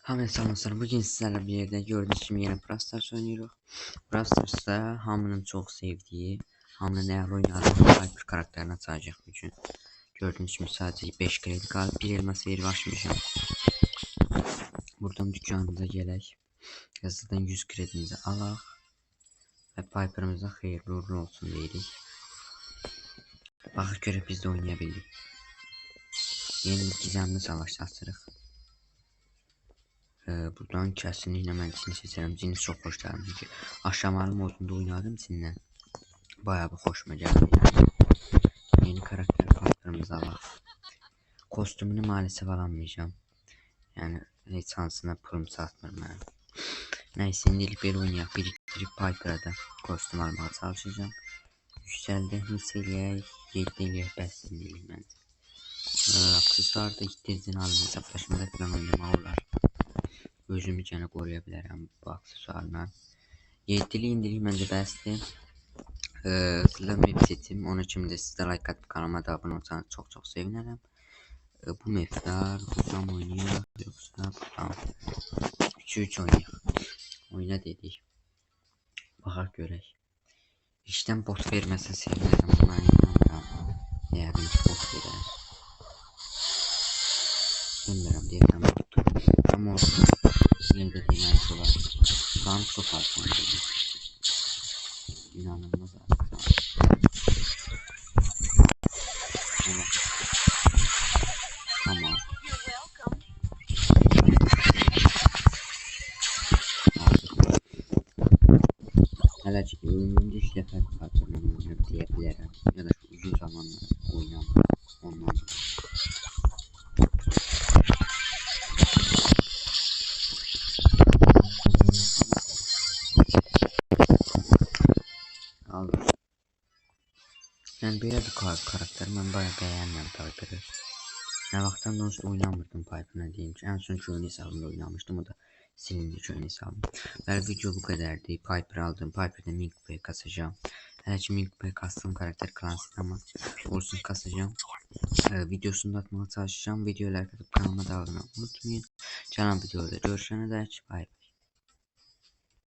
Hamı salamlar. Bugün sizlerle bir yerde gördüğünüz gibi yine Brawl Stars oynuyoruz. Brawl Stars'ta hamının çok sevdiği, hamının eğer oynadığı Piper karakterini açacak bugün. Gördüğünüz gibi sadece 5 kredi kaldı. Bir elmas verip açmayacağım. Buradan dükkanımıza gelək. Hızlıdan 100 kredimizi alaq. Ve Piper'ımıza hayırlı uğurlu olsun deyirik. Baxıq görək biz de oynayabildik. Yeni gizemli savaş açırıq. Buradan kesinlikle ben Cin'i seçerim. Cin'i çok hoş geldi çünkü aşamalı modunda oynadım Cin'le. Bayağı bir hoşuma geldi yani. Yeni karakter kartlarımız var. Kostümünü maalesef alamayacağım. Yani hiç şansına pulum satmıyorum yani. Neyse şimdilik bir oynayaq. Biriktirip Piper'a da kostüm almaya çalışacağım. Yükseldi. Hisseliyək. 7 eləyək. Bəs şimdilik məncə. Aksesuar da ihtiyaçını alma hesaplaşmada falan oynamaq olar. Özümü gene koruyabilirim bu aksesuarla. 7'li indirik bence bəsdir. Hızlı map seçim. Onun için de sizde like atıp kanalıma da abone olsanız çok sevinirim. Bu mapler buradan oynuyor yoksa buradan 3-3 oynuyor. Oyna dedik. Bakar görək. İşten bot verməsin sevinirim. Buna inanmıram. Eğer bir bot verir. Bilmiyorum diyetten bottu. Ama olsun. Yine dediğim her şey var. Şu an çok az oynadım. İnanılmaz artık. Tamam. Hələ ki ömrümdə ilk dəfə Piper'la oynayıb deyə bilərəm. Ya da uzun zamanlar oynamıram ondan. Aldım. Yani böyle bir karakter ben bayağı beğenmiyorum Piper'ı. Ne vaxtdan sonra oynamırdım Piper'la diyeyim ki. En son köyün hesabında oynamıştım. O da silindi köyün hesabında. Ve video bu kadardı. Piper aldım. Piper'da Minkpay kasacağım. Her şey Minkpay kastığım karakter Clancy'd ama olsun kasacağım. Videosunu da atmaya çalışacağım. Videoyu like atıp kanalıma da abone olmayı unutmayın. Canım videoda görüşene dek. Bye.